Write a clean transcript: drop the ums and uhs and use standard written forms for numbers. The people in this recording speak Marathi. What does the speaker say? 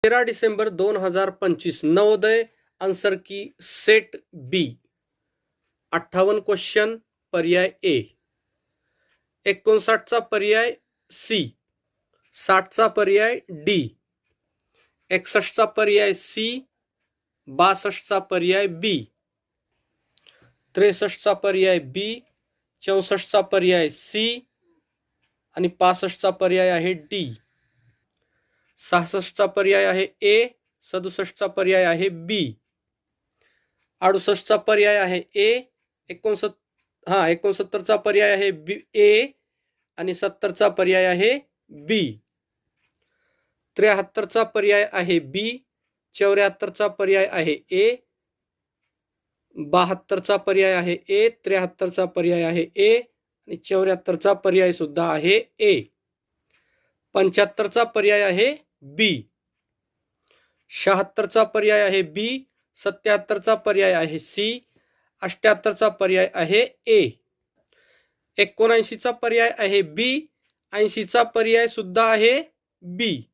13 डिसेंबर 2025 नवोदय आंसर की सेट बी 58 क्वेश्चन पर्याय ए, 59चा पर्याय सी, 60चा पर्याय डी, 61चा पर्याय सी, 62चा पर्याय बी, 63चा पर्याय बी, 64चा पर्याय सी आणि 65चा पर्याय आहे डी, 66चा पर्याय आहे ए, 67चा पर्याय आहे बी, 68चा पर्याय आहे ए, 69चा पर्याय आहे बी ए आणि 70चा पर्याय आहे बी, 73चा पर्याय आहे बी, 74चा पर्याय आहे ए, 72चा पर्याय आहे ए, 73चा पर्याय आहे ए आणि 74चा पर्याय सुद्धा आहे ए, 75चा पर्याय आहे बी, 76चा पर्याय आहे बी, 77चा पर्याय आहे सी, 78चा पर्याय आहे ए, 79चा पर्याय आहे बी, 80चा पर्याय सुद्धा आहे बी.